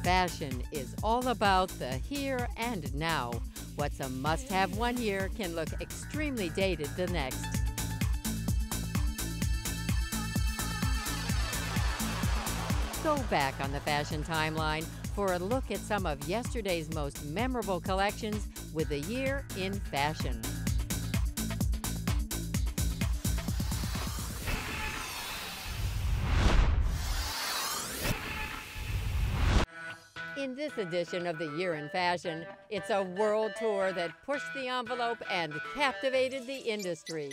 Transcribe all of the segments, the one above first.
Fashion is all about the here and now. What's a must-have one year can look extremely dated the next. Go back on the fashion timeline for a look at some of yesterday's most memorable collections with a year in fashion. In this edition of the Year in Fashion, it's a world tour that pushed the envelope and captivated the industry.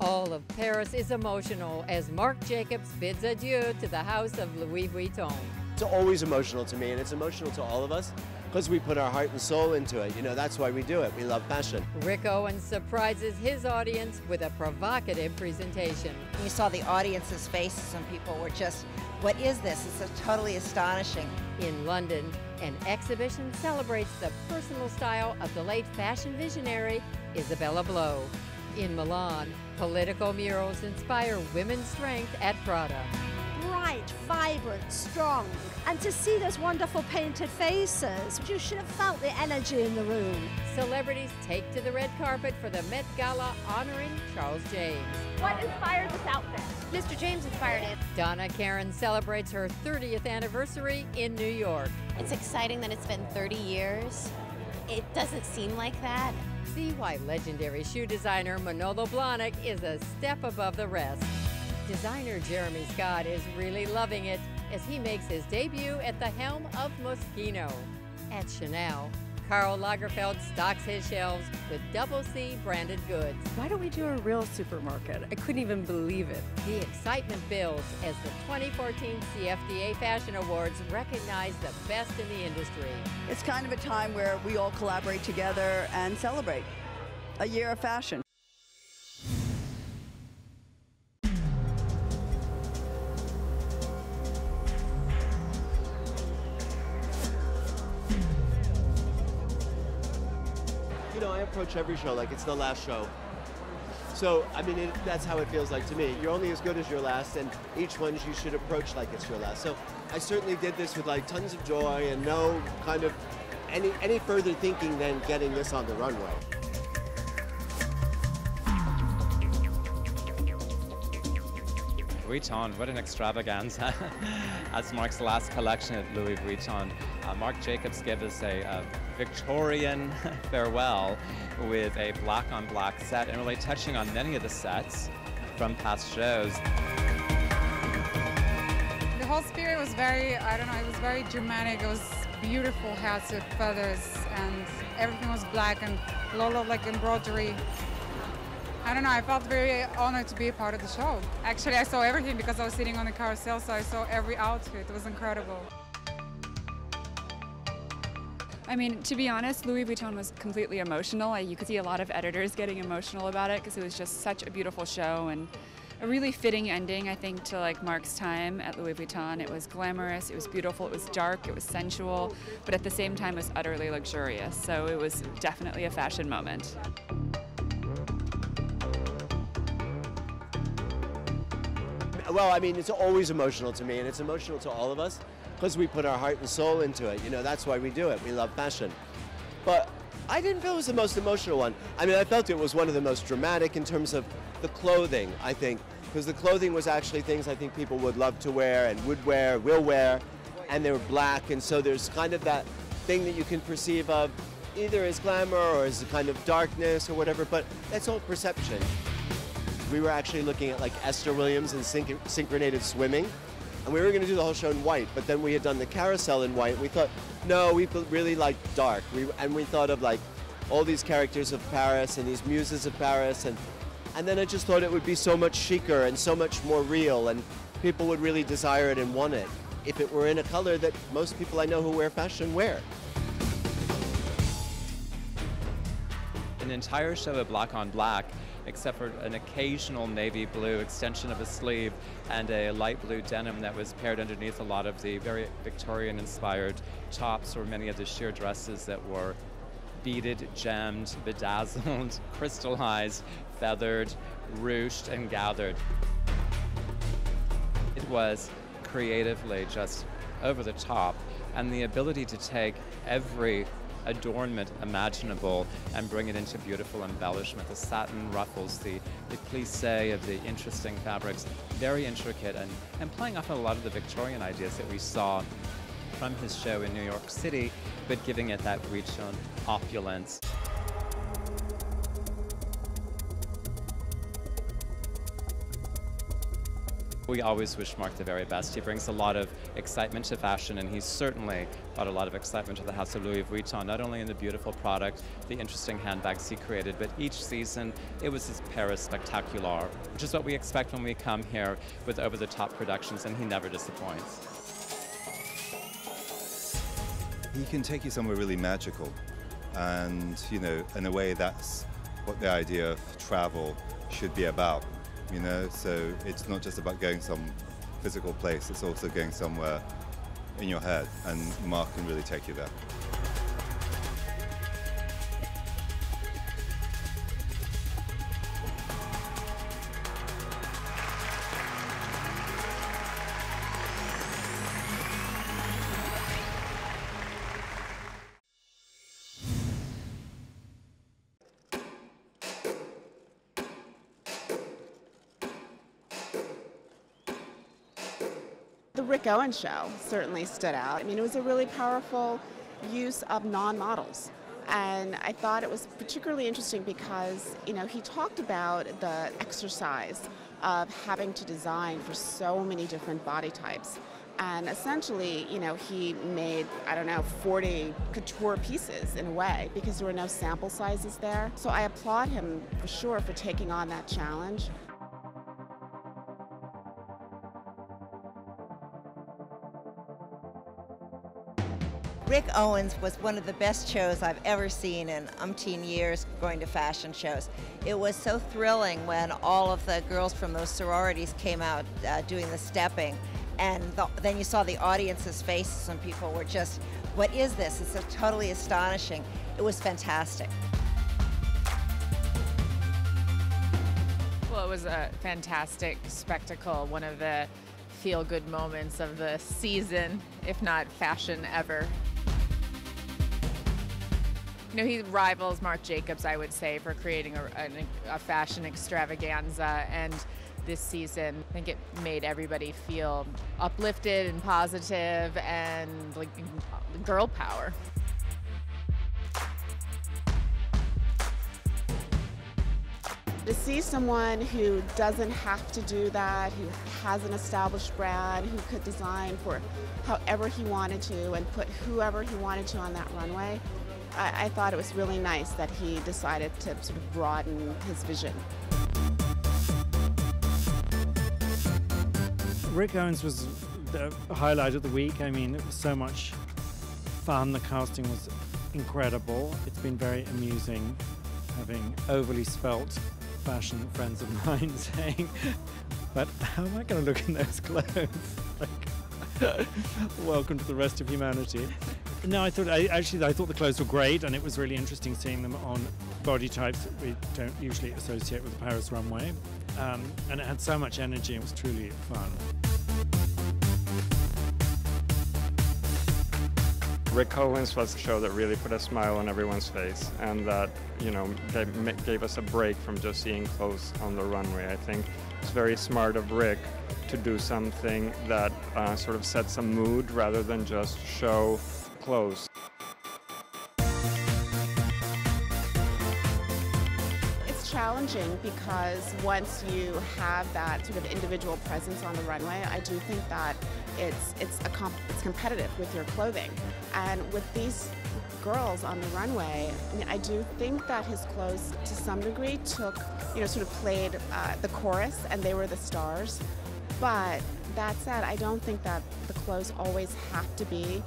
All of Paris is emotional as Marc Jacobs bids adieu to the house of Louis Vuitton. It's always emotional to me, and it's emotional to all of us because we put our heart and soul into it. You know, that's why we do it. We love fashion. Rick Owens surprises his audience with a provocative presentation. You saw the audience's faces and people were just, what is this? It's totally astonishing. In London, an exhibition celebrates the personal style of the late fashion visionary Isabella Blow. In Milan, political murals inspire women's strength at Prada. Bright, vibrant, strong. And to see those wonderful painted faces, you should have felt the energy in the room. Celebrities take to the red carpet for the Met Gala honoring Charles James. What inspired this outfit? Mr. James inspired it. Donna Karan celebrates her 30th anniversary in New York. It's exciting that it's been 30 years. It doesn't seem like that. See why legendary shoe designer Manolo Blahnik is a step above the rest. Designer Jeremy Scott is really loving it as he makes his debut at the helm of Moschino. At Chanel, Karl Lagerfeld stocks his shelves with Double C branded goods. Why don't we do a real supermarket? I couldn't even believe it. The excitement builds as the 2014 CFDA Fashion Awards recognize the best in the industry. It's kind of a time where we all collaborate together and celebrate a year of fashion. You know, I approach every show like it's the last show. So, I mean, that's how it feels like to me. You're only as good as your last, and each one you should approach like it's your last. So, I certainly did this with like tons of joy and no kind of any further thinking than getting this on the runway. Vuitton, what an extravaganza. As Marc's last collection at Louis Vuitton, Marc Jacobs gave us a Victorian farewell with a black on black set and really touching on many of the sets from past shows. The whole spirit was very, I don't know, it was very dramatic. It was beautiful hats with feathers and everything was black and a lot of like embroidery. I don't know, I felt very honored to be a part of the show. Actually, I saw everything because I was sitting on the carousel, so I saw every outfit. It was incredible. I mean, to be honest, Louis Vuitton was completely emotional. You could see a lot of editors getting emotional about it because it was just such a beautiful show and a really fitting ending, I think, to like Marc's time at Louis Vuitton. It was glamorous, it was beautiful, it was dark, it was sensual, but at the same time it was utterly luxurious. So it was definitely a fashion moment. Well, I mean, it's always emotional to me, and it's emotional to all of us because we put our heart and soul into it. You know, that's why we do it. We love fashion. But I didn't feel it was the most emotional one. I mean, I felt it was one of the most dramatic in terms of the clothing, I think, because the clothing was actually things I think people would love to wear and would wear, will wear, and they were black, and so there's kind of that thing that you can perceive of either as glamour or as a kind of darkness or whatever, but that's all perception. We were actually looking at like Esther Williams and synchronated swimming, and we were going to do the whole show in white, but then we had done the carousel in white, and we thought, no, we really like dark. And we thought of like all these characters of Paris and these muses of Paris, and then I just thought it would be so much chicer and so much more real, and people would really desire it and want it if it were in a color that most people I know who wear fashion wear. An entire show of black on black, except for an occasional navy blue extension of a sleeve and a light blue denim that was paired underneath a lot of the very Victorian-inspired tops or many of the sheer dresses that were beaded, gemmed, bedazzled, crystallized, feathered, ruched, and gathered. It was creatively just over the top, and the ability to take every adornment imaginable and bring it into beautiful embellishment. The satin ruffles, the plissé of the interesting fabrics, very intricate, and playing off a lot of the Victorian ideas that we saw from his show in New York City, but giving it that Vuitton opulence. We always wish Marc the very best. He brings a lot of excitement to fashion, and he's certainly brought a lot of excitement to the house of Louis Vuitton, not only in the beautiful product, the interesting handbags he created, but each season it was his Paris Spectacular, which is what we expect when we come here with over-the-top productions, and he never disappoints. He can take you somewhere really magical, and, you know, in a way that's what the idea of travel should be about. You know, so it's not just about going some physical place, it's also going somewhere in your head, and Marc can really take you there. The Rick Owens show certainly stood out. I mean, it was a really powerful use of non-models. And I thought it was particularly interesting because, you know, he talked about the exercise of having to design for so many different body types. And essentially, you know, he made, I don't know, 40 couture pieces in a way because there were no sample sizes there. So I applaud him for sure for taking on that challenge. Rick Owens was one of the best shows I've ever seen in umpteen years going to fashion shows. It was so thrilling when all of the girls from those sororities came out doing the stepping, and then you saw the audience's faces and people were just, what is this? It's totally astonishing. It was fantastic. Well, it was a fantastic spectacle, one of the feel-good moments of the season, if not fashion ever. You know, he rivals Marc Jacobs, I would say, for creating a fashion extravaganza, and this season, I think it made everybody feel uplifted and positive and like girl power. To see someone who doesn't have to do that, who has an established brand, who could design for however he wanted to and put whoever he wanted to on that runway, I thought it was really nice that he decided to sort of broaden his vision. Rick Owens was the highlight of the week. I mean, it was so much fun. The casting was incredible. It's been very amusing having overly svelte fashion friends of mine saying, but how am I going to look in those clothes? Like, welcome to the rest of humanity. No, I thought the clothes were great, and it was really interesting seeing them on body types that we don't usually associate with the Paris runway. And it had so much energy. It was truly fun. Rick Owens was a show that really put a smile on everyone's face, and that, you know, gave us a break from just seeing clothes on the runway. I think it's very smart of Rick to do something that sort of sets a mood rather than just show clothes. It's challenging because once you have that sort of individual presence on the runway, I do think that it's competitive with your clothing. And with these girls on the runway, I mean, I do think that his clothes to some degree took, you know, sort of played the chorus, and they were the stars. But that said, I don't think that the clothes always have to be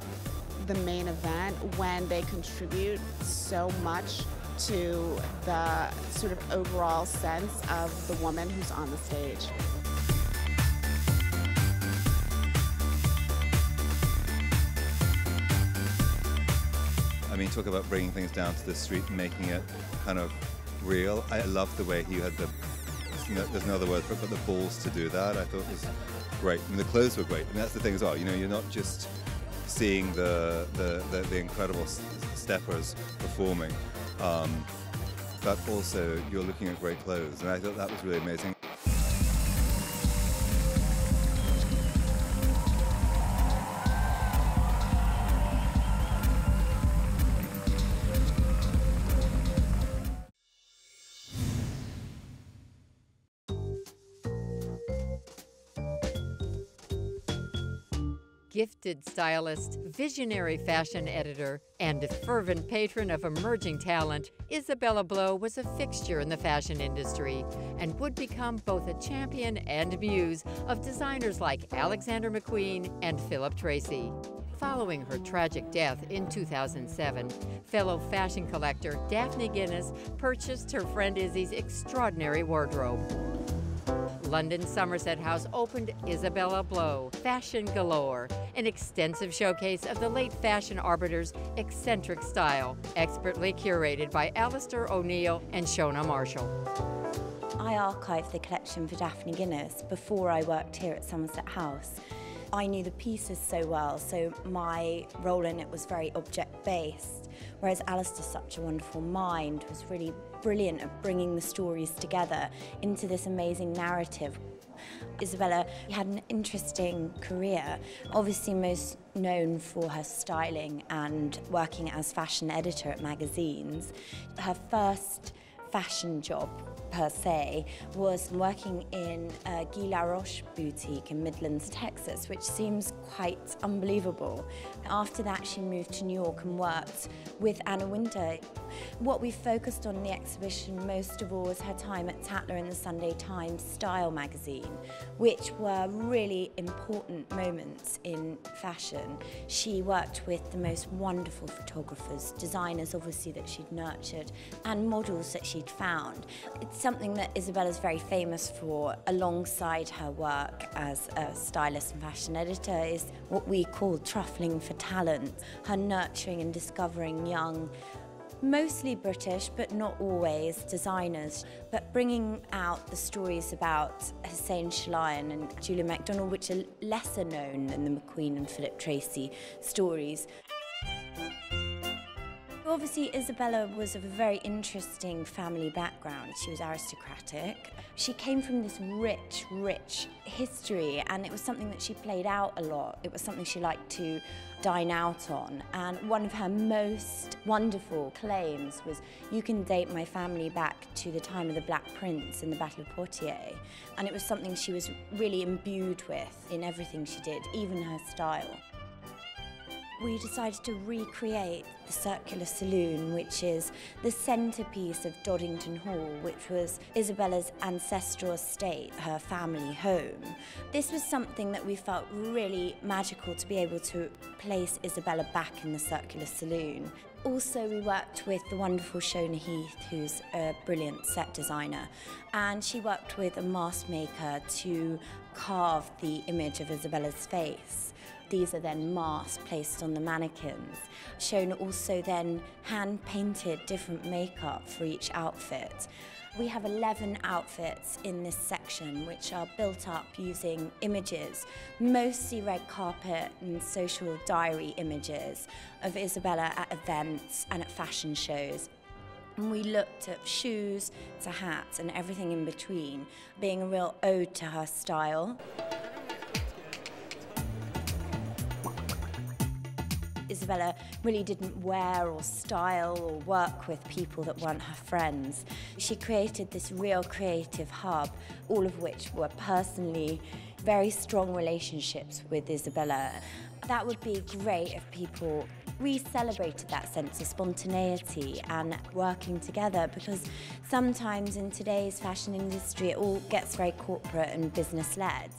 the main event when they contribute so much to the sort of overall sense of the woman who's on the stage. I mean, talk about bringing things down to the street and making it kind of real. I love the way he had there's no other word for it, but the balls to do that. I thought was great. And the clothes were great. And that's the thing as well. You know, you're not just seeing the incredible steppers performing, but also you're looking at great clothes. And I thought that was really amazing. Gifted stylist, visionary fashion editor, and a fervent patron of emerging talent, Isabella Blow was a fixture in the fashion industry and would become both a champion and muse of designers like Alexander McQueen and Philip Treacy. Following her tragic death in 2007, fellow fashion collector Daphne Guinness purchased her friend Izzy's extraordinary wardrobe. London Somerset House opened Isabella Blow, Fashion Galore, an extensive showcase of the late fashion arbiter's eccentric style, expertly curated by Alistair O'Neill and Shona Marshall. I archived the collection for Daphne Guinness before I worked here at Somerset House. I knew the pieces so well, so my role in it was very object-based, whereas Alistair's such a wonderful mind, was really brilliant at bringing the stories together into this amazing narrative. Isabella had an interesting career, obviously most known for her styling and working as fashion editor at magazines. Her first fashion job per se was working in a Guy Laroche boutique in Midlands, Texas, which seems quite unbelievable. After that, she moved to New York and worked with Anna Wintour. What we focused on in the exhibition most of all was her time at Tatler and the Sunday Times Style magazine, which were really important moments in fashion. She worked with the most wonderful photographers, designers obviously that she'd nurtured, and models that she'd found. It's something that Isabella's very famous for, alongside her work as a stylist and fashion editor, is what we call truffling for talent. Her nurturing and discovering young, mostly British, but not always, designers, but bringing out the stories about Hussein Chalayan and Julia MacDonald, which are lesser known than the McQueen and Philip Treacy stories. Obviously, Isabella was of a very interesting family background. She was aristocratic. She came from this rich, rich history, and it was something that she played out a lot. It was something she liked to dine out on. And one of her most wonderful claims was, "You can date my family back to the time of the Black Prince and the Battle of Poitiers." And it was something she was really imbued with in everything she did, even her style. We decided to recreate the Circular Saloon, which is the centrepiece of Doddington Hall, which was Isabella's ancestral estate, her family home. This was something that we felt really magical, to be able to place Isabella back in the Circular Saloon. Also, we worked with the wonderful Shona Heath, who's a brilliant set designer, and she worked with a mask maker to carve the image of Isabella's face. These are then masks placed on the mannequins. Shona also then hand-painted different makeup for each outfit. We have 11 outfits in this section, which are built up using images, mostly red carpet and social diary images of Isabella at events and at fashion shows. And we looked at shoes to hats and everything in between, being a real ode to her style. Isabella really didn't wear or style or work with people that weren't her friends. She created this real creative hub, all of which were personally very strong relationships with Isabella. That would be great if people re-celebrated that sense of spontaneity and working together, because sometimes in today's fashion industry it all gets very corporate and business-led,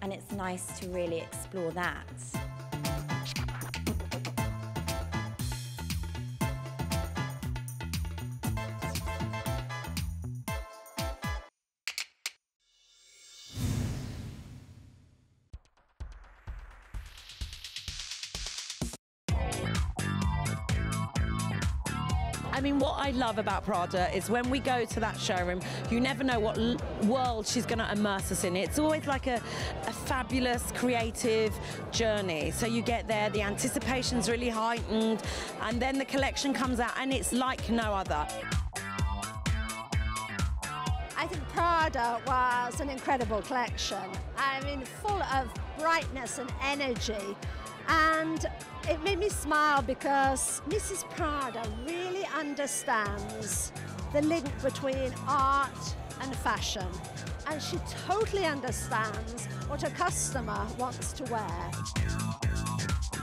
and it's nice to really explore that. I mean, what I love about Prada is when we go to that showroom, you never know what world she's going to immerse us in. It's always like a fabulous creative journey. So you get there, the anticipation's really heightened, and then the collection comes out and it's like no other. I think Prada was an incredible collection. I mean, full of brightness and energy. And it made me smile because Mrs. Prada really understands the link between art and fashion. And she totally understands what a customer wants to wear.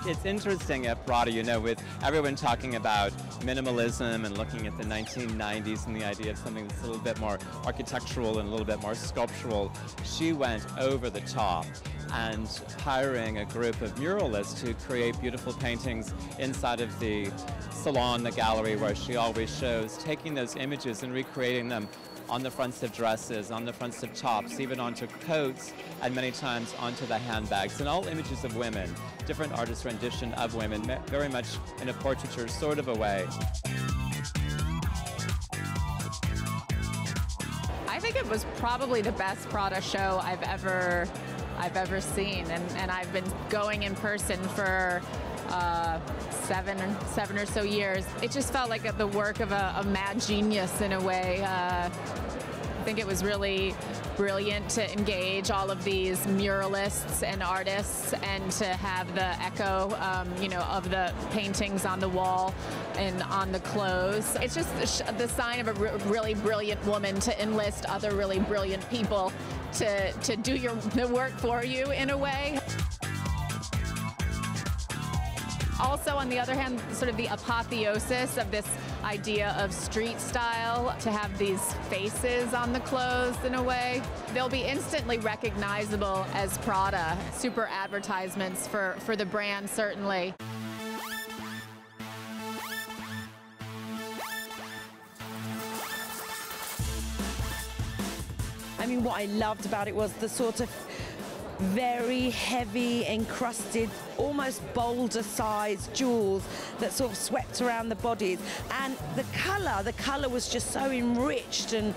It's interesting at Prada, you know, with everyone talking about minimalism and looking at the 1990s and the idea of something that's a little bit more architectural and a little bit more sculptural, she went over the top and hiring a group of muralists to create beautiful paintings inside of the salon, the gallery where she always shows, taking those images and recreating them on the fronts of dresses, on the fronts of tops, even onto coats, and many times onto the handbags, and all images of women, different artist rendition of women, very much in a portraiture sort of a way. I think it was probably the best Prada show I've ever seen, and I've been going in person for seven or so years. It just felt like the work of a mad genius in a way. I think it was really brilliant to engage all of these muralists and artists and to have the echo, you know, of the paintings on the wall and on the clothes. It's just the sign of a really brilliant woman to enlist other really brilliant people to do the work for you in a way. Also, on the other hand, sort of the apotheosis of this idea of street style, to have these faces on the clothes in a way. They'll be instantly recognizable as Prada. Super advertisements for the brand, certainly. I mean, what I loved about it was the sort of very heavy, encrusted, almost boulder-sized jewels that sort of swept around the bodies. And the colour was just so enriched and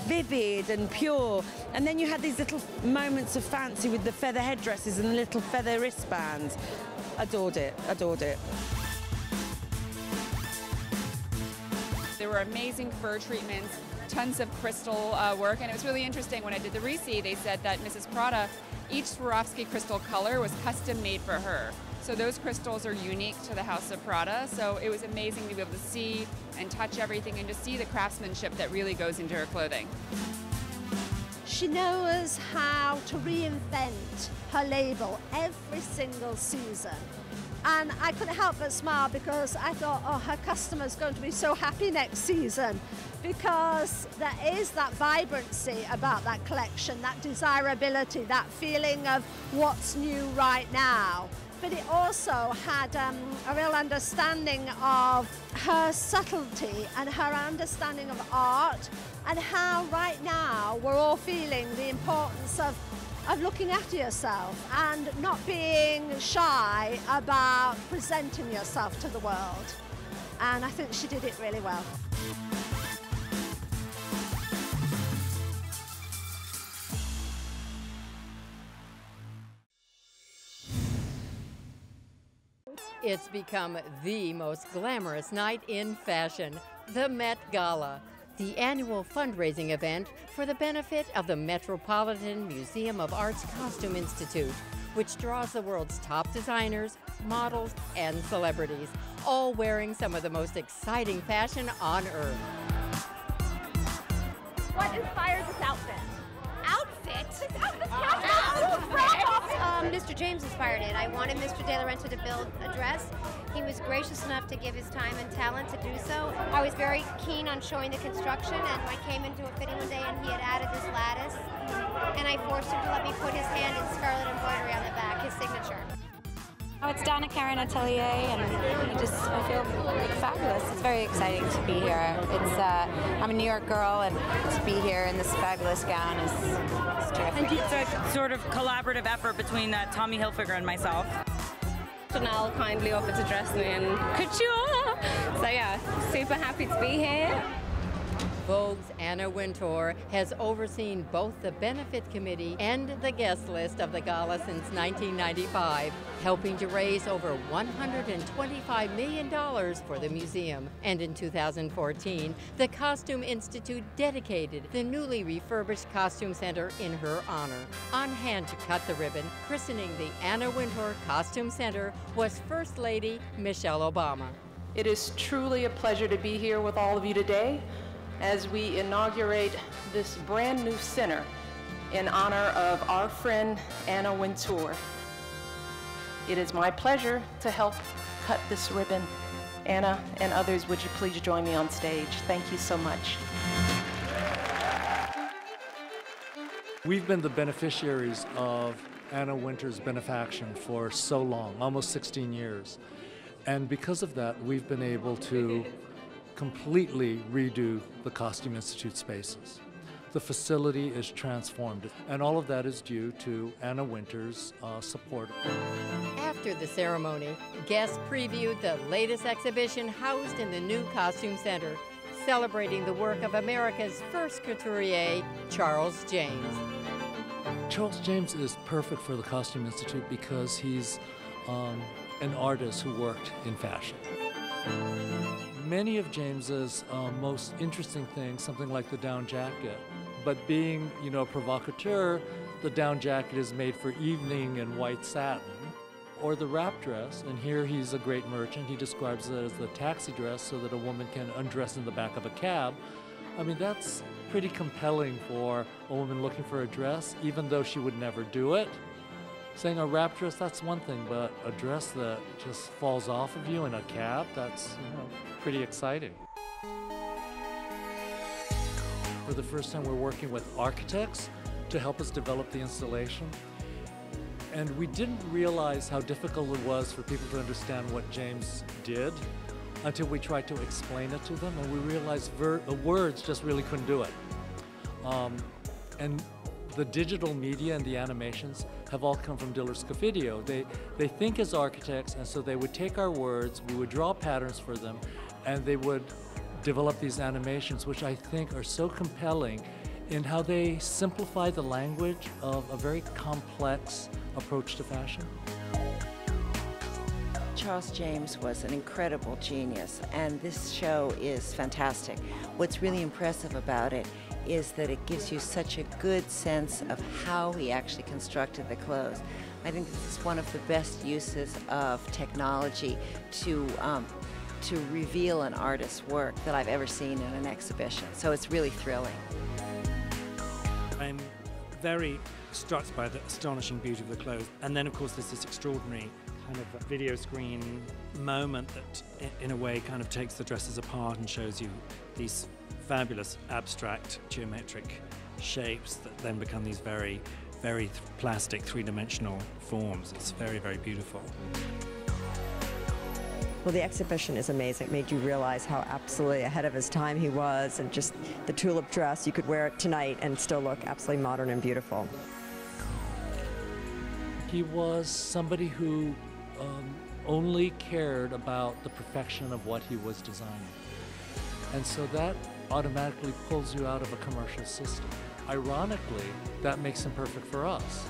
vivid and pure. And then you had these little moments of fancy with the feather headdresses and the little feather wristbands. Adored it, adored it. There were amazing fur treatments, tons of crystal work, and it was really interesting when I did the re-see. They said that Mrs. Prada, each Swarovski crystal color was custom made for her. So those crystals are unique to the House of Prada. So it was amazing to be able to see and touch everything and to see the craftsmanship that really goes into her clothing. She knows how to reinvent her label every single season. And I couldn't help but smile because I thought, oh, her customer's going to be so happy next season, because there is that vibrancy about that collection, that desirability, that feeling of what's new right now. But it also had a real understanding of her subtlety and her understanding of art, and how right now we're all feeling the importance of looking after yourself and not being shy about presenting yourself to the world. And I think she did it really well. It's become the most glamorous night in fashion, the Met Gala, the annual fundraising event for the benefit of the Metropolitan Museum of Art's Costume Institute, which draws the world's top designers, models, and celebrities, all wearing some of the most exciting fashion on earth. What inspired this outfit? Mr. James inspired it. I wanted Mr. De Lorenzo to build a dress. He was gracious enough to give his time and talent to do so. I was very keen on showing the construction, and I came into a fitting one day and he had added this lattice, and I forced him to let me put his hand in scarlet embroidery on the back, his signature. Oh, it's Donna Karan atelier, and I feel fabulous. It's very exciting to be here. I'm a New York girl, and to be here in this fabulous gown is terrific. It's a sort of collaborative effort between Tommy Hilfiger and myself. Chanel kindly offered to dress me in couture, So yeah, super happy to be here. Vogue's Anna Wintour has overseen both the benefit committee and the guest list of the gala since 1995, helping to raise over $125 million for the museum. And in 2014, the Costume Institute dedicated the newly refurbished Costume Center in her honor. On hand to cut the ribbon, christening the Anna Wintour Costume Center, was First Lady Michelle Obama. It is truly a pleasure to be here with all of you today as we inaugurate this brand new center in honor of our friend Anna Wintour. It is my pleasure to help cut this ribbon. Anna and others, would you please join me on stage? Thank you so much. We've been the beneficiaries of Anna Wintour's benefaction for so long, almost 16 years. And because of that, we've been able to completely redo the Costume Institute spaces. The facility is transformed, and all of that is due to Anna Wintour's support. After the ceremony, guests previewed the latest exhibition housed in the new Costume Center, celebrating the work of America's first couturier, Charles James. Charles James is perfect for the Costume Institute because he's an artist who worked in fashion. Many of James's most interesting things, something like the down jacket, but being, a provocateur, the down jacket is made for evening in white satin, or the wrap dress, and here he's a great merchant. He describes it as the taxi dress so that a woman can undress in the back of a cab. I mean, that's pretty compelling for a woman looking for a dress, even though she would never do it. Saying a wrap dress, that's one thing, but a dress that just falls off of you in a cab, that's pretty exciting. For the first time, we're working with architects to help us develop the installation. And we didn't realize how difficult it was for people to understand what James did until we tried to explain it to them, and we realized words just really couldn't do it. And the digital media and the animations have all come from Diller Scofidio. They think as architects, and so they would take our words, we would draw patterns for them, and they would develop these animations, which I think are so compelling in how they simplify the language of a very complex approach to fashion. Charles James was an incredible genius, and this show is fantastic. What's really impressive about it is that it gives you such a good sense of how he actually constructed the clothes. I think this is one of the best uses of technology to reveal an artist's work that I've ever seen in an exhibition. So it's really thrilling. I'm very struck by the astonishing beauty of the clothes. And then, of course, there's this extraordinary kind of video screen moment that, in a way, kind of takes the dresses apart and shows you these fabulous abstract geometric shapes that then become these very, very plastic three-dimensional forms. It's very, very beautiful. Well, the exhibition is amazing. It made you realize how absolutely ahead of his time he was, and just the tulip dress, you could wear it tonight and still look absolutely modern and beautiful. He was somebody who only cared about the perfection of what he was designing. And so that automatically pulls you out of a commercial system. Ironically, that makes him perfect for us,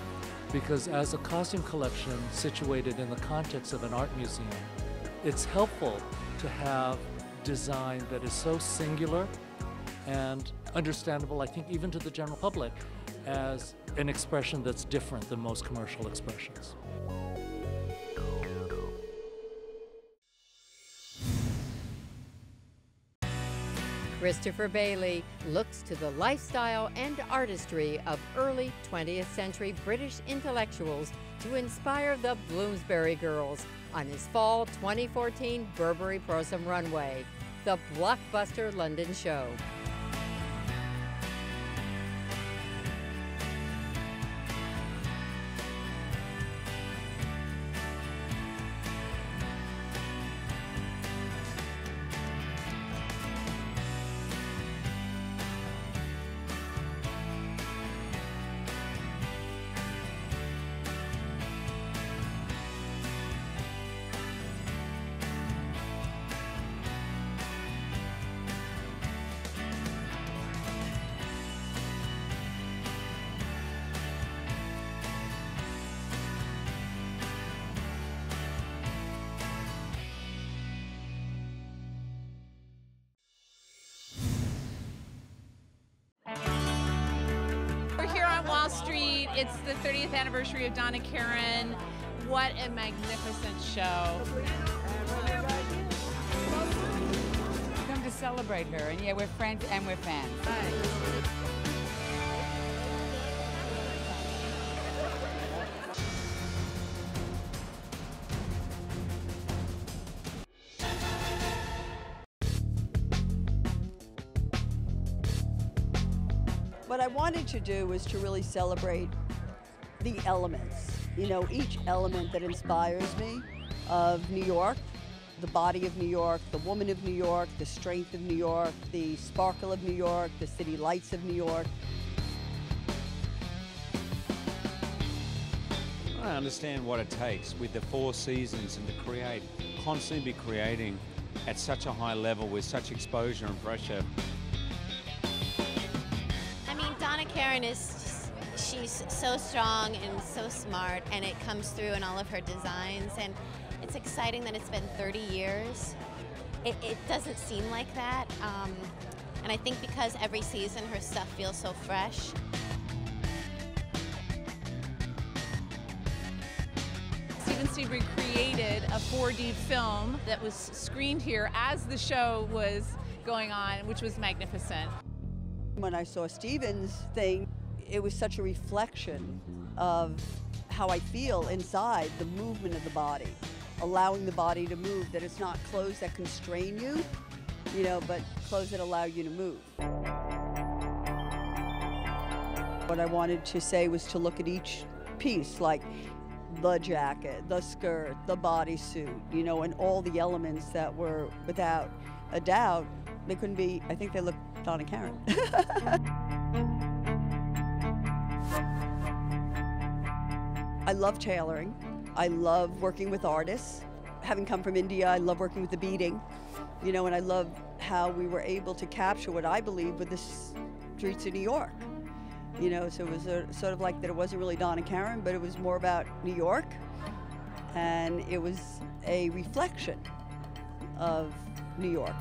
because as a costume collection situated in the context of an art museum, it's helpful to have design that is so singular and understandable, I think, even to the general public, as an expression that's different than most commercial expressions. Christopher Bailey looks to the lifestyle and artistry of early 20th century British intellectuals to inspire the Bloomsbury girls on his fall 2014 Burberry Prorsum runway, the blockbuster London show. It's the 30th anniversary of Donna Karan. What a magnificent show. We've come to celebrate her, and yeah, we're friends and we're fans. What I wanted to do was to really celebrate the elements, you know, each element that inspires me of New York, the body of New York, the woman of New York, the strength of New York, the sparkle of New York, the city lights of New York. I understand what it takes with the 4 seasons and to create, constantly be creating at such a high level with such exposure and pressure. Donna Karan she's so strong and so smart, and it comes through in all of her designs, and it's exciting that it's been 30 years. It doesn't seem like that, and I think because every season her stuff feels so fresh. Steven Spielberg created a 4D film that was screened here as the show was going on, which was magnificent. When I saw Steven's thing, it was such a reflection of how I feel inside, the movement of the body, allowing the body to move, that it's not clothes that constrain you, you know, but clothes that allow you to move. What I wanted to say was to look at each piece, like the jacket, the skirt, the bodysuit, you know, and all the elements that were, without a doubt, they couldn't be, I think they look Donna Karan. I love tailoring. I love working with artists. Having come from India, I love working with the beading, you know, and I love how we were able to capture what I believe were the streets of New York. You know, so it was sort of like that it wasn't really Donna Karan, but it was more about New York, and it was a reflection of New York.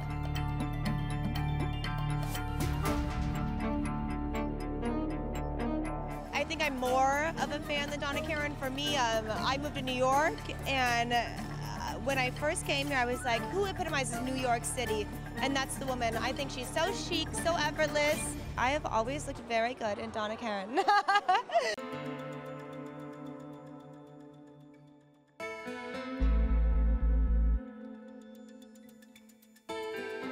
I think I'm more of a fan than Donna Karan. For me, I moved to New York, and when I first came here, I was like, who epitomizes New York City? And that's the woman. I think she's so chic, so effortless. I have always looked very good in Donna Karan.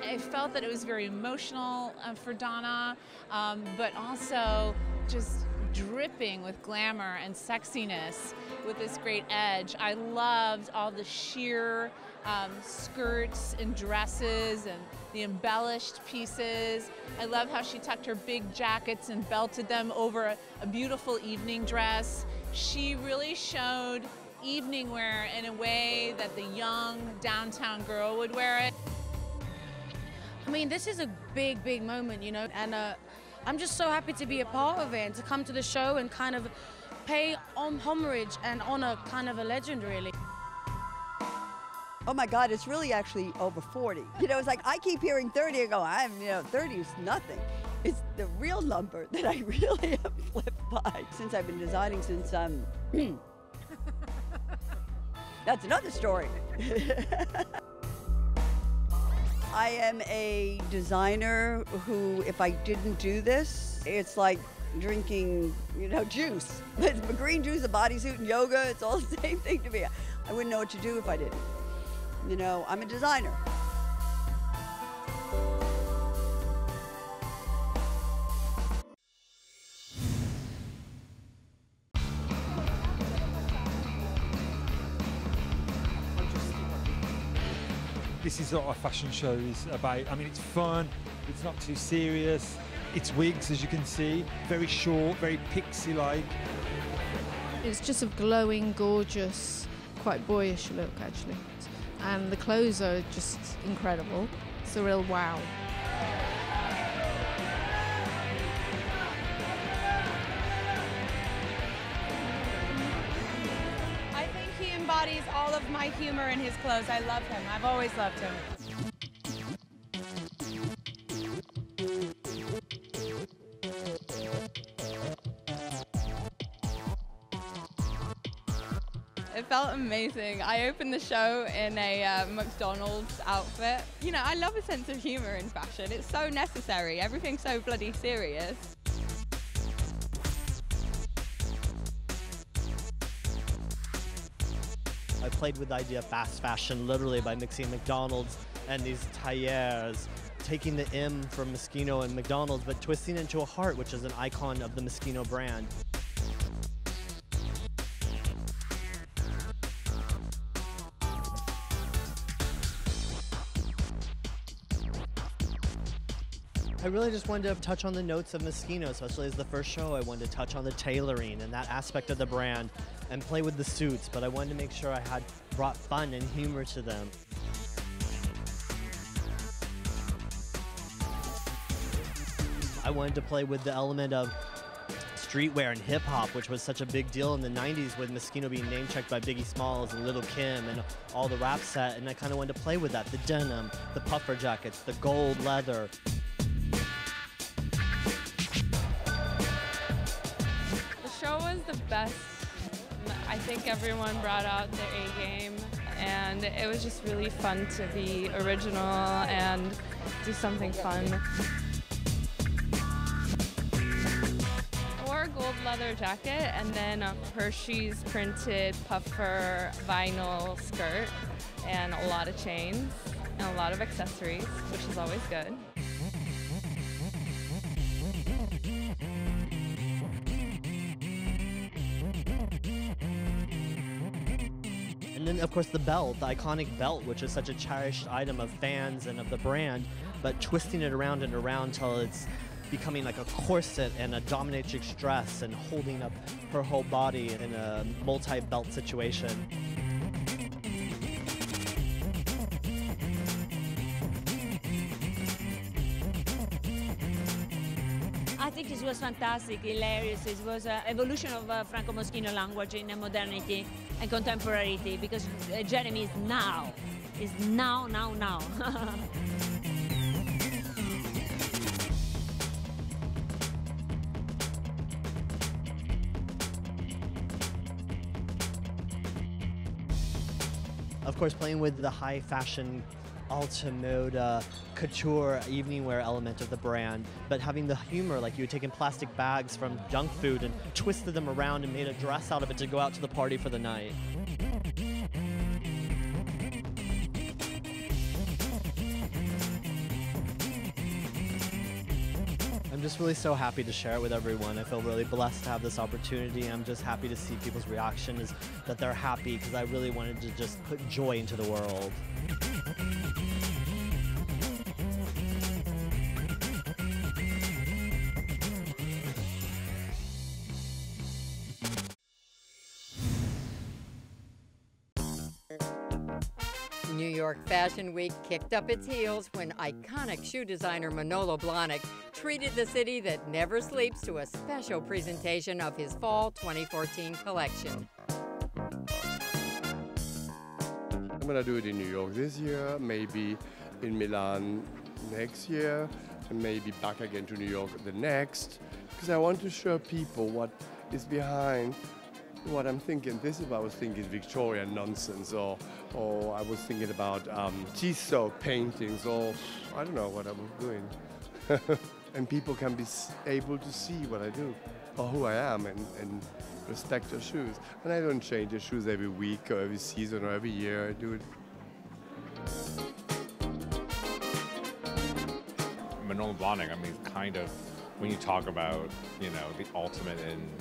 I felt that it was very emotional for Donna, but also just dripping with glamour and sexiness with this great edge. I loved all the sheer skirts and dresses and the embellished pieces. I love how she tucked her big jackets and belted them over a beautiful evening dress. She really showed evening wear in a way that the young downtown girl would wear it. I mean, this is a big, big moment, you know, and I'm just so happy to be a part of it and to come to the show and kind of pay homage and honor kind of a legend, really. Oh my God, it's really actually over 40. You know, it's like I keep hearing 30, I go, 30 is nothing. It's the real number that I really am flipped by. Since I've been designing since, that's another story. I am a designer who, if I didn't do this, it's like drinking, you know, juice. It's green juice, a bodysuit, and yoga. It's all the same thing to me. I wouldn't know what to do if I didn't. You know, I'm a designer. This is what a fashion show is about. I mean, it's fun, it's not too serious. It's wigs, as you can see, very short, very pixie-like. It's just a glowing, gorgeous, quite boyish look, actually. And the clothes are just incredible. It's a real wow. I think he embodies all of my humor in his clothes. I love him. I've always loved him. It felt amazing. I opened the show in a McDonald's outfit. You know, I love a sense of humour in fashion. It's so necessary. Everything's so bloody serious. I played with the idea of fast fashion literally by mixing McDonald's and these tailleurs, taking the M from Moschino and McDonald's, but twisting it into a heart, which is an icon of the Moschino brand. I really just wanted to touch on the notes of Moschino, especially as the first show. I wanted to touch on the tailoring and that aspect of the brand and play with the suits, but I wanted to make sure I had brought fun and humor to them. I wanted to play with the element of streetwear and hip-hop, which was such a big deal in the 90s with Moschino being name-checked by Biggie Smalls and Lil' Kim and all the rap set, and I kind of wanted to play with that. The denim, the puffer jackets, the gold leather. The show was the best. I think everyone brought out their A game, and it was just really fun to be original and do something fun. I wore a gold leather jacket and then a Hershey's printed puffer vinyl skirt and a lot of chains and a lot of accessories, which is always good. And then, of course, the belt, the iconic belt, which is such a cherished item of fans and of the brand, but twisting it around and around till it's becoming like a corset and a dominatrix dress and holding up her whole body in a multi-belt situation. I think it was fantastic, hilarious. It was an evolution of Franco Moschino language in modernity and contemporaneity, because Jeremy is now. Is now. Of course, playing with the high fashion alta moda couture evening wear element of the brand, but having the humor, like you had taken plastic bags from junk food and twisted them around and made a dress out of it to go out to the party for the night. I'm just really so happy to share it with everyone. I feel really blessed to have this opportunity. I'm just happy to see people's reaction is that they're happy, because I really wanted to just put joy into the world. New York Fashion Week kicked up its heels when iconic shoe designer Manolo Blahnik treated the city that never sleeps to a special presentation of his fall 2014 collection. I'm going to do it in New York this year, maybe in Milan next year, and maybe back again to New York the next, because I want to show people what is behind what I'm thinking. This is what I was thinking, Victorian nonsense, or I was thinking about Tissot paintings, or I don't know what I was doing. And people can be able to see what I do, or who I am, and respect their shoes. And I don't change the shoes every week or every season or every year. I do it. Manolo Blahnik, I mean, kind of, when you talk about, you know, the ultimate in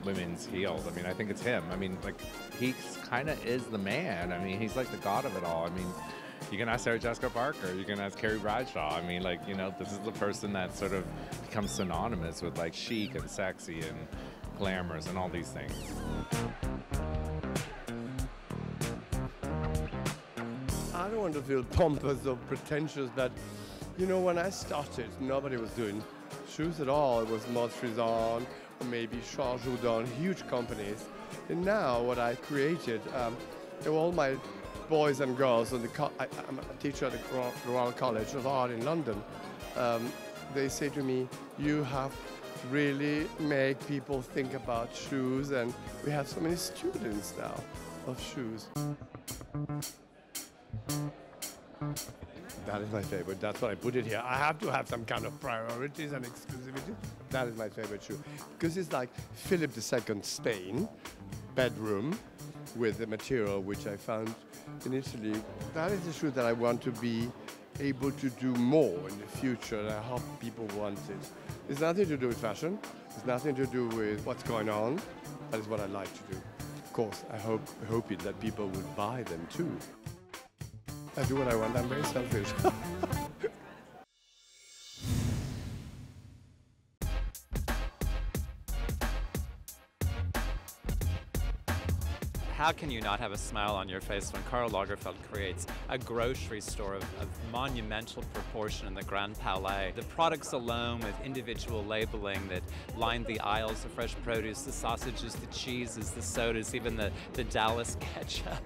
women's heels, I mean, I think it's him. I mean, like, he kind of is the man. I mean, he's like the god of it all. I mean, you can ask Sarah Jessica Parker, you can ask Carrie Bradshaw. I mean, like, you know, this is the person that sort of becomes synonymous with, like, chic and sexy and glamorous and all these things. I don't want to feel pompous or pretentious, but, you know, when I started, nobody was doing shoes at all. It was Maude Frizon, or maybe Charles Jourdan, huge companies. And now what I created, all my boys and girls, and I'm a teacher at the Royal College of Art in London, they say to me, you have really make people think about shoes, and we have so many students now of shoes. That is my favorite. That's why I put it here. I have to have some kind of priorities and exclusivity. That is my favorite shoe. Because it's like Philip II Spain bedroom with the material which I found in Italy. That is the shoe that I want to be able to do more in the future, and I hope people want it. It's nothing to do with fashion. It's nothing to do with what's going on. That is what I like to do. Of course, I hope it that people would buy them too. I do what I want. I'm very selfish. How can you not have a smile on your face when Karl Lagerfeld creates a grocery store of monumental proportion in the Grand Palais? The products alone, with individual labeling that line the aisles of fresh produce, the sausages, the cheeses, the sodas, even the Dallas ketchup.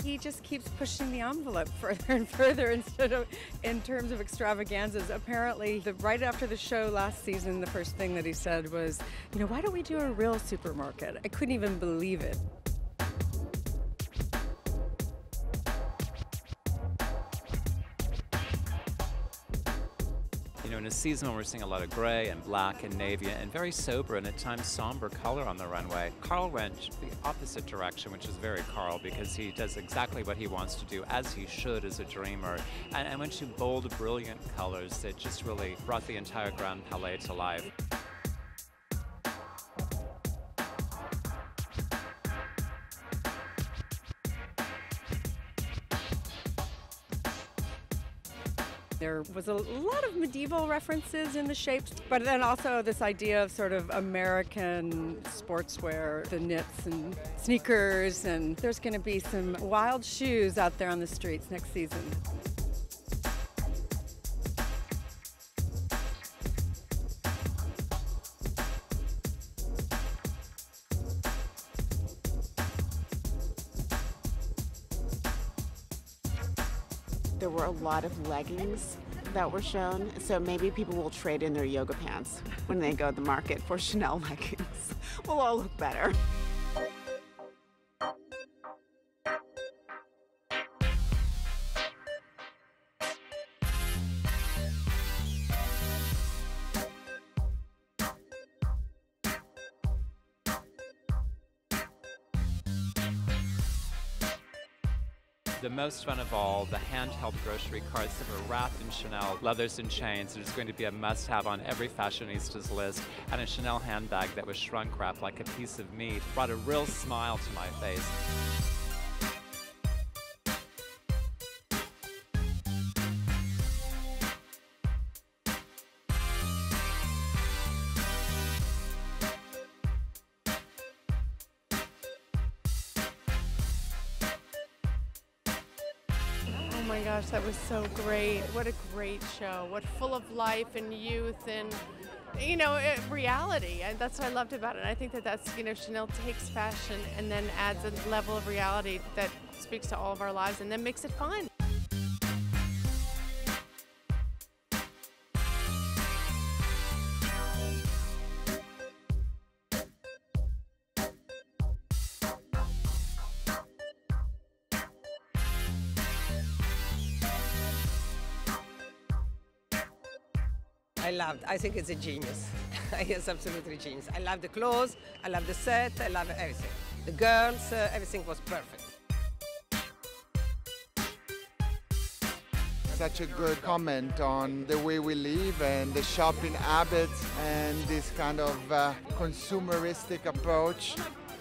He just keeps pushing the envelope further and further in terms of extravaganzas. Apparently, right after the show last season, the first thing that he said was, you know, why don't we do a real supermarket? I couldn't even believe it. You know, in a season when we're seeing a lot of gray and black and navy and very sober and at times somber color on the runway, Karl went the opposite direction, which is very Karl, because he does exactly what he wants to do, as he should as a dreamer, and went to bold, brilliant colors that just really brought the entire Grand Palais to life. There was a lot of medieval references in the shapes, but then also this idea of sort of American sportswear, the knits and sneakers, and there's going to be some wild shoes out there on the streets next season. There were a lot of leggings that were shown, so maybe people will trade in their yoga pants when they go to the market for Chanel leggings. We'll all look better. The most fun of all, the handheld grocery carts that were wrapped in Chanel leathers and chains. There's going to be a must-have on every fashionista's list, and a Chanel handbag that was shrunk wrapped like a piece of meat brought a real smile to my face. Oh my gosh, that was so great. What a great show. What full of life and youth and, you know, reality. And that's what I loved about it. I think that that's, you know, Chanel takes fashion and then adds a level of reality that speaks to all of our lives and then makes it fun. I think it's a genius. It's absolutely genius. I love the clothes, I love the set, I love everything. The girls, everything was perfect. Such a good comment on the way we live and the shopping habits and this kind of consumeristic approach.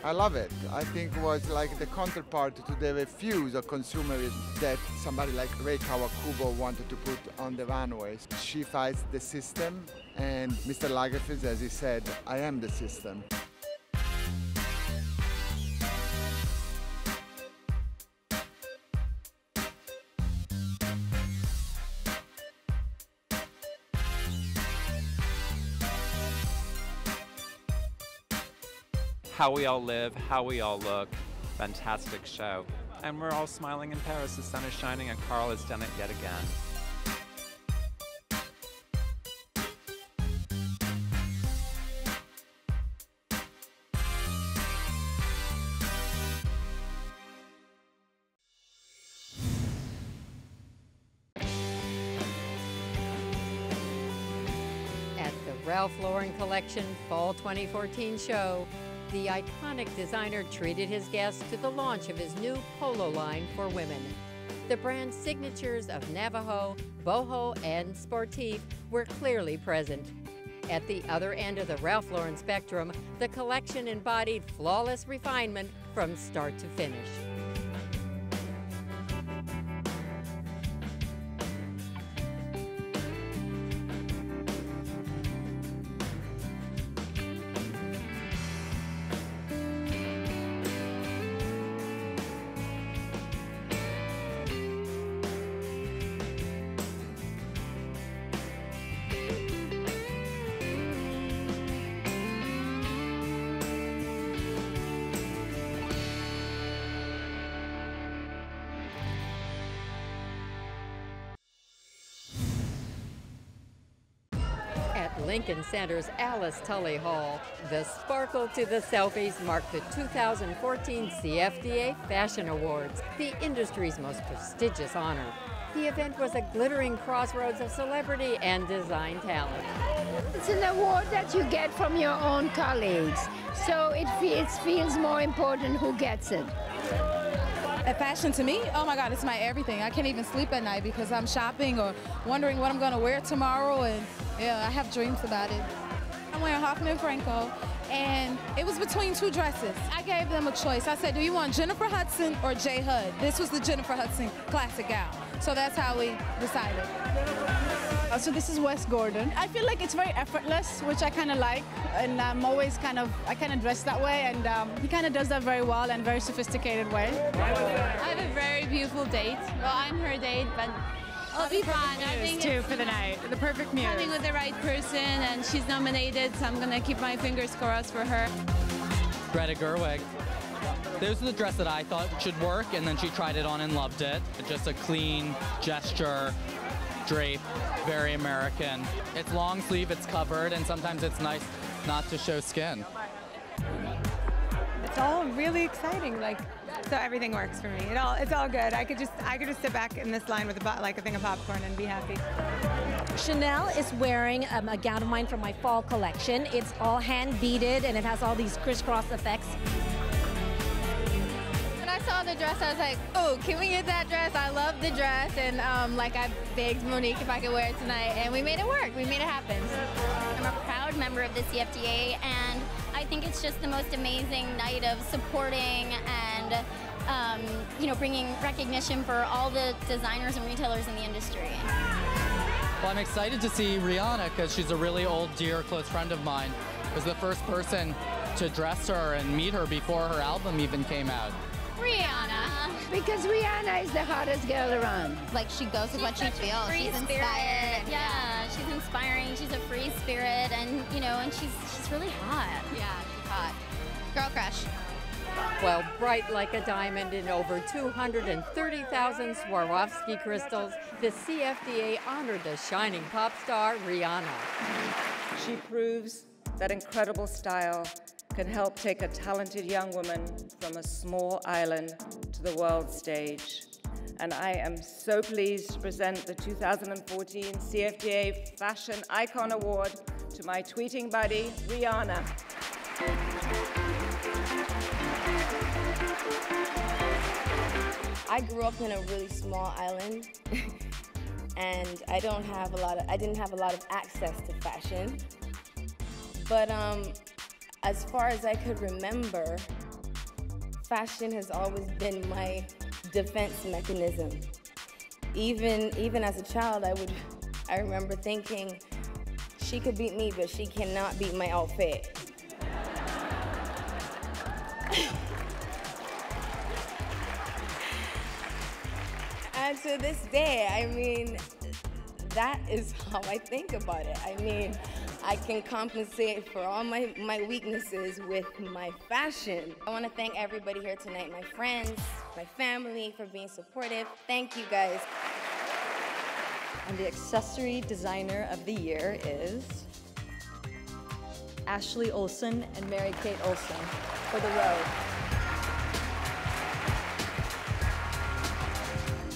I love it. I think it was like the counterpart to the refuse of consumerism that somebody like Rei Kawakubo wanted to put on the runways. She fights the system, and Mr. Lagerfeld, as he said, I am the system. how we all live, how we all look. Fantastic show. And we're all smiling in Paris. The sun is shining and Karl has done it yet again. Ralph Lauren Collection Fall 2014 show, the iconic designer treated his guests to the launch of his new Polo line for women. The brand's signatures of Navajo, boho, and sportif were clearly present. At the other end of the Ralph Lauren spectrum, the collection embodied flawless refinement from start to finish. Lincoln Center's Alice Tully Hall, the sparkle to the selfies marked the 2014 CFDA Fashion Awards, the industry's most prestigious honor. The event was a glittering crossroads of celebrity and design talent. It's an award that you get from your own colleagues, so it feels more important who gets it. Fashion to me, oh my God, it's my everything. I can't even sleep at night because I'm shopping or wondering what I'm going to wear tomorrow, and yeah, I have dreams about it. I'm wearing Hoffman & Franco, and it was between two dresses. I gave them a choice. I said, do you want Jennifer Hudson or J. Hud? This was the Jennifer Hudson classic gown. So that's how we decided. So this is Wes Gordon. I feel like it's very effortless, which I kind of like, and I'm always I kind of dress that way, and he kind of does that very well and very sophisticated way. I have a very beautiful date. Well, I'm her date, but it'll be fun. I think too for the night. The perfect muse. Coming with the right person, and she's nominated, so I'm gonna keep my fingers crossed for her. Greta Gerwig. This was the dress that I thought should work, and then she tried it on and loved it. Just a clean gesture, drape, very American. It's long sleeve, it's covered, and sometimes it's nice not to show skin. It's all really exciting. So everything works for me. It's all good. I could just sit back in this line with a thing of popcorn and be happy. Chanel is wearing a gown of mine from my fall collection. It's all hand beaded and it has all these crisscross effects. When I saw the dress, I was like, oh, can we get that dress? I love the dress, and I begged Monique if I could wear it tonight, and we made it work. We made it happen. I'm a proud member of the CFDA, and I think it's just the most amazing night of supporting and bringing recognition for all the designers and retailers in the industry. Well, I'm excited to see Rihanna because she's a really old, dear, close friend of mine. I was the first person to dress her and meet her before her album even came out. Rihanna. Because Rihanna is the hottest girl around. She goes with what she feels. She's inspired. Yeah, she's inspiring. She's a free spirit, and and she's really hot. Yeah, she's hot. Girl crush. While bright like a diamond in over 230,000 Swarovski crystals, the CFDA honored the shining pop star Rihanna. She proves that incredible style can help take a talented young woman from a small island to the world stage. And I am so pleased to present the 2014 CFDA Fashion Icon Award to my tweeting buddy, Rihanna. I grew up in a really small island, and I didn't have a lot of access to fashion. But as far as I could remember, fashion has always been my defense mechanism. Even as a child, I remember thinking, she could beat me, but she cannot beat my outfit. And to this day, that is how I think about it. I can compensate for all my weaknesses with my fashion. I want to thank everybody here tonight, my friends, my family, for being supportive. Thank you guys. And the accessory designer of the year is Ashley Olsen and Mary-Kate Olsen for the Road.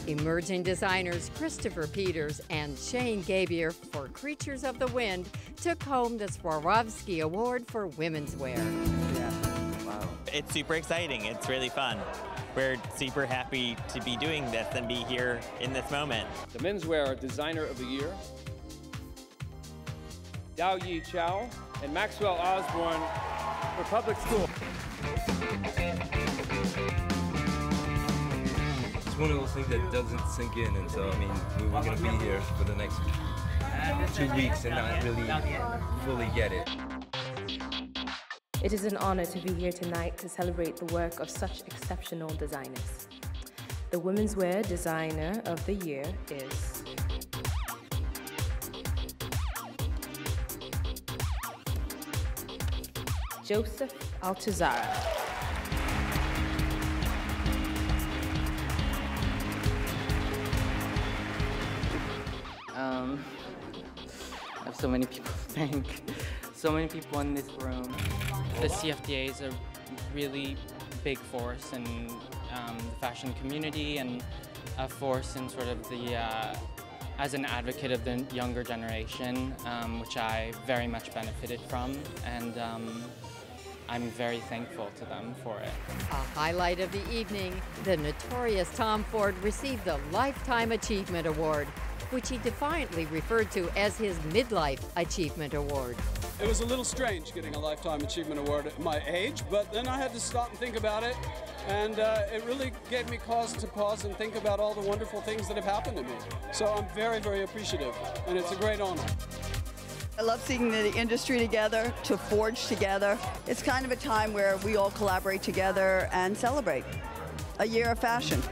Emerging designers Christopher Peters and Shane Gabier for Creatures of the Wind took home the Swarovski Award for women's wear. Wow. It's super exciting. It's really fun. We're super happy to be doing this and be here in this moment. The menswear designer of the year, Dao Yi Chow and Maxwell Osborne for Public School. It's one of those things that doesn't sink in, and so, I mean, we're going to be here for the next 2 weeks and not really fully get it. It is an honor to be here tonight to celebrate the work of such exceptional designers. The women's wear designer of the year is Joseph Altuzarra. I have so many people to thank, so many people in this room. The CFDA is a really big force in the fashion community and a force in sort of the, as an advocate of the younger generation, which I very much benefited from, and I'm very thankful to them for it. A highlight of the evening, the notorious Tom Ford received the Lifetime Achievement Award, which he defiantly referred to as his Midlife Achievement Award. It was a little strange getting a Lifetime Achievement Award at my age, but then I had to stop and think about it, and it really gave me cause to pause and think about all the wonderful things that have happened to me. So I'm very, very appreciative, and it's a great honor. I love seeing the industry together, to forge together. It's kind of a time where we all collaborate together and celebrate a year of fashion.